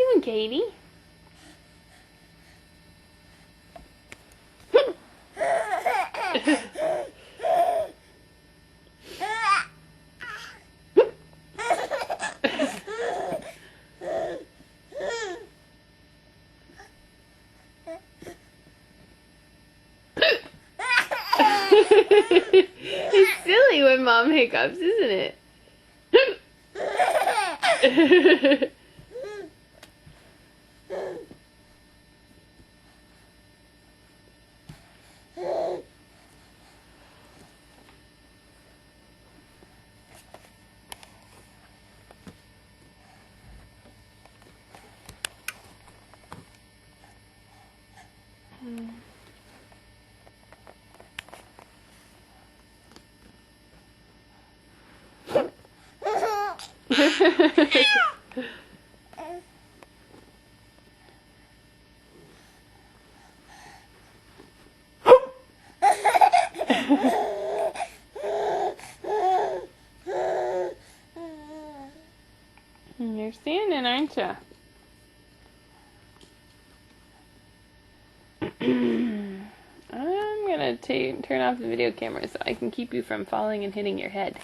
doing, Katie? It's silly when Mom hiccups, isn't it? You're standing, aren't you? I'm gonna turn off the video camera so I can keep you from falling and hitting your head.